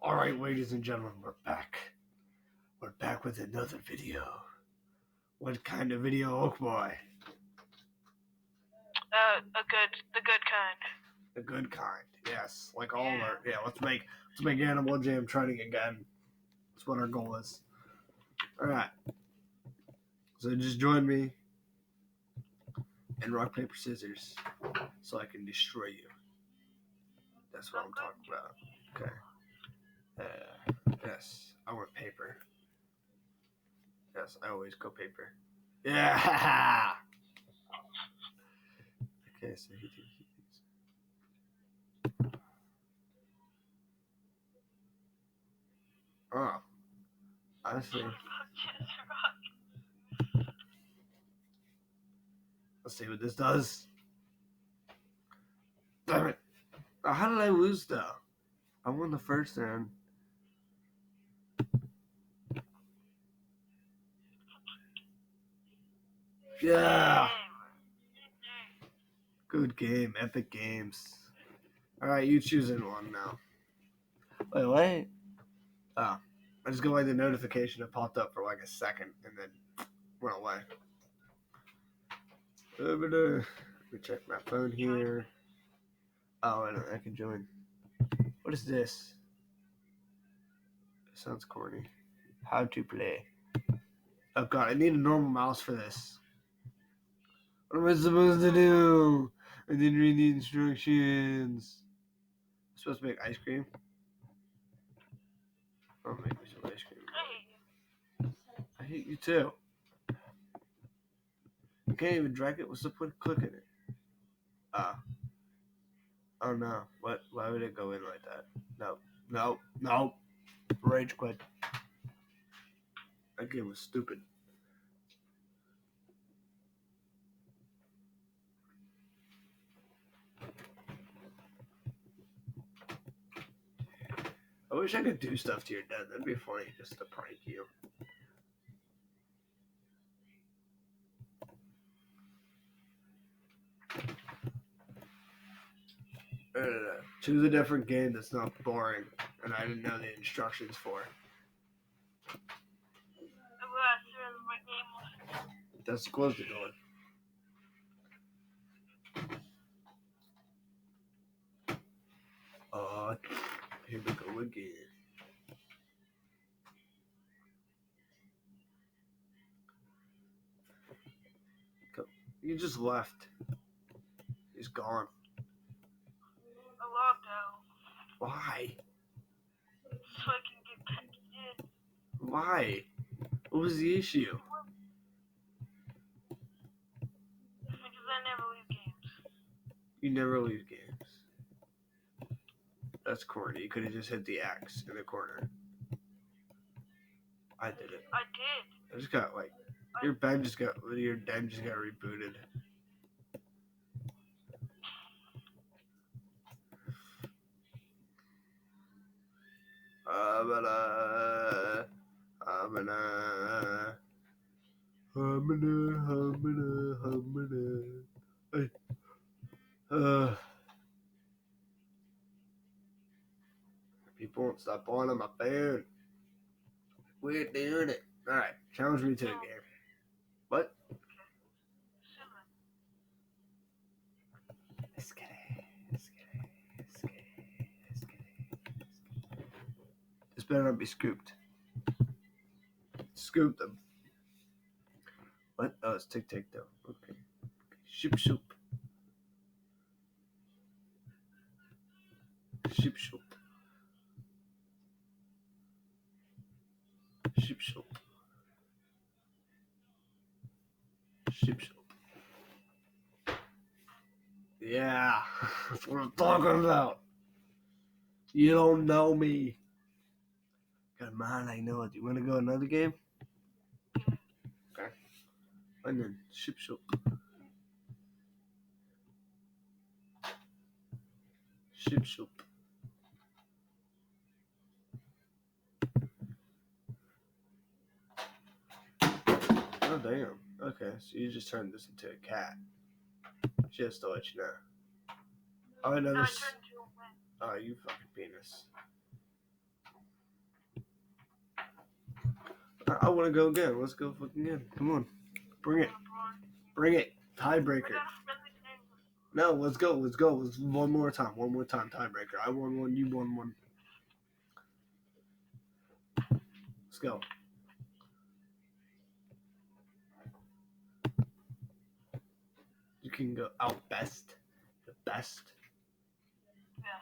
Alright, ladies and gentlemen, we're back. We're back with another video. What kind of video, Oak Boy? The good kind. The good kind, yes. Like all of our let's make Animal Jam trending again. That's what our goal is. Alright. So just join me in rock, paper, scissors so I can destroy you. That's what I'm talking about. Okay. Yes, I want paper. Yes, I always go paper. Yeah! Okay, so he thinks. Oh, I see. Let's see what this does. Damn it. How did I lose, though? I won the first round. Yeah! Good game. Epic Games. Alright, you choosing one now. Wait. Oh. I just got like the notification that popped up for like a second and then went away. Let me check my phone here. Oh, I can join. What is this? It sounds corny. How to play. Oh god, I need a normal mouse for this. What am I supposed to do? I didn't read the instructions. I'm supposed to make ice cream? I'll make me some ice cream. I hate you too. You can't even drag it. What's the point of clicking it? Oh no. What? Why would it go in like that? No. Rage quit. That game was stupid. I wish I could do stuff to your dad. That'd be funny, just to prank you. Choose a different game that's not boring, and I didn't know the instructions for. That's close the door. Here we go again. You just left. He's gone. I logged out. Why? So I can get back in. Why? What was the issue? Because I never leave games. You never leave games. That's corny. You could have just hit the X in the corner. I did it. I did. I just got like your den just got rebooted. Hey. People won't stop on my phone. We're doing it. Alright, challenge me to a game. What? Let's get it. This better not be scooped. Scoop them. What? Oh, it's tic-tac-toe. Okay. Sheep soup. Sheep soup. Sheep soup. Sheep soup. Yeah, that's what I'm talking about. You don't know me. Come on, I know it. You want to go another game? Okay. And then sheep soup. Sheep soup. Oh, damn. Okay, so you just turned this into a cat. Just to let you know. Oh, I know this. Oh, you fucking penis. I want to go again. Let's go fucking again. Come on. Bring it. Bring it. Tiebreaker. No, let's go. Let's go. Let's one more time. One more time. Tiebreaker. I won one. You won one. Let's go. You can go out best. The best. Yeah.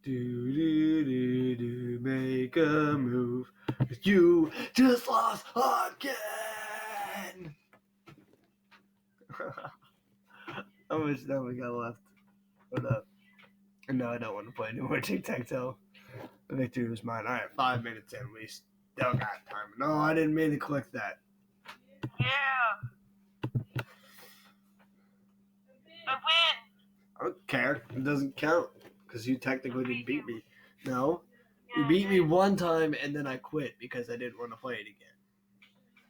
Do, make a move. You just lost again. How much time we got left? What up? No, I don't want to play anymore tic-tac-toe. The victory was mine. Alright, 5 minutes in. We still got time. No, I didn't mean to click that. Yeah. I win. I don't care. It doesn't count. Because you technically didn't beat me. No. Yeah, You beat me one time and then I quit because I didn't want to play it again.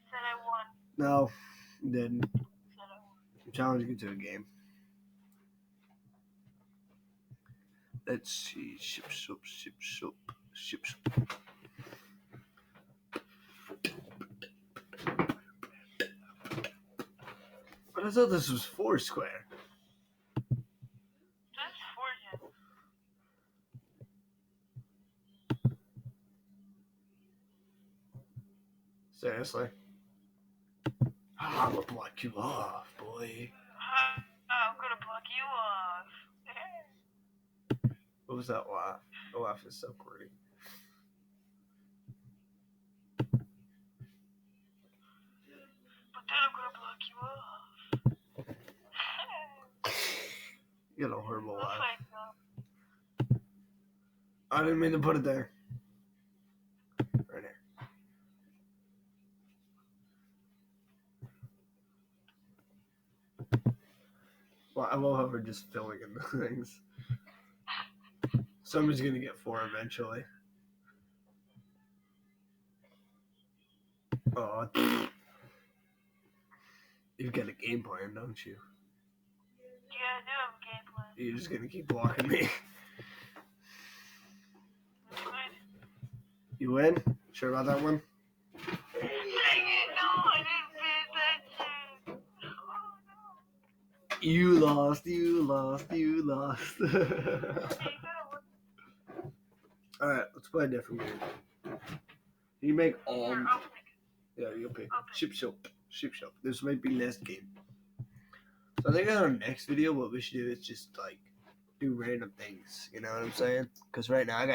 Said I won. No, you didn't. Said I won. I'm challenging you to a game. Let's see. Ship soap, ship soap, ship soap. But I thought this was Foursquare. This is Fortune. Seriously? I'm gonna block you off, boy. I'm gonna block you off. What was that laugh? The laugh is so pretty. But then I'm gonna block you off. You got a horrible We'll laugh. fight though. I didn't mean to put it there. Right here. Well, I love how we're just filling in the things. Somebody's gonna get 4 eventually. Oh, you've got a game plan, don't you? Yeah, I do have a game plan. You're just gonna keep blocking me. That's good. You win? Sure about that one? Dang it, no, I didn't pay attention. Oh no. You lost, you lost, you lost. Okay, you gotta win. Alright, let's play a different game. You make all. Here, I'll pick. Yeah, you'll pick. Okay. Ship soap. Ship soap. This might be last game. So I think on our next video, what we should do is just like do random things. You know what I'm saying? Because right now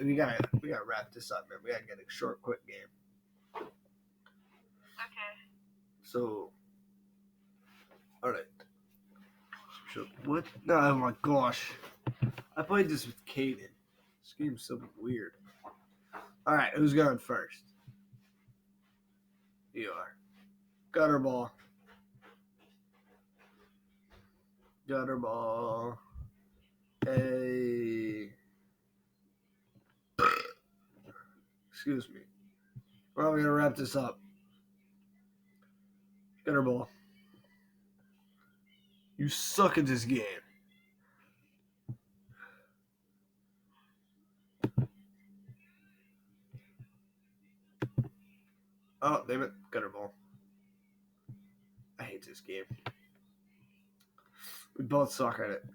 we gotta wrap this up, man. We gotta get a short, quick game. Okay. So, all right. So, what? No, oh my gosh. I played this with Kaden. This game's so weird. All right, who's going first? You are. Gutter ball. Gutter ball. Hey. Excuse me. Well, we're gonna wrap this up. Gutter ball. You suck at this game. Oh, damn it. Gutter ball. I hate this game. We both suck at it.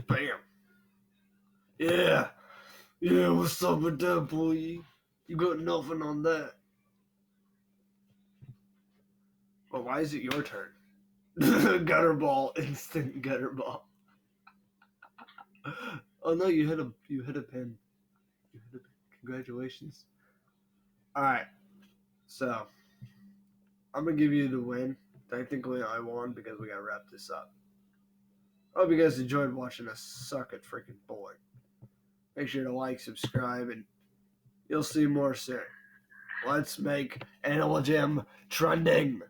Bam. Yeah. Yeah, what's up with that, boy? You got nothing on that. Well, why is it your turn? Gutter ball. Instant gutter ball. Oh no, you hit a pin. You hit a pin. Congratulations. Alright. So I'm gonna give you the win. Technically I won because we gotta wrap this up. I hope you guys enjoyed watching us suck at freaking bowling. Make sure to like, subscribe, and you'll see more soon. Let's make Animal Jam trending.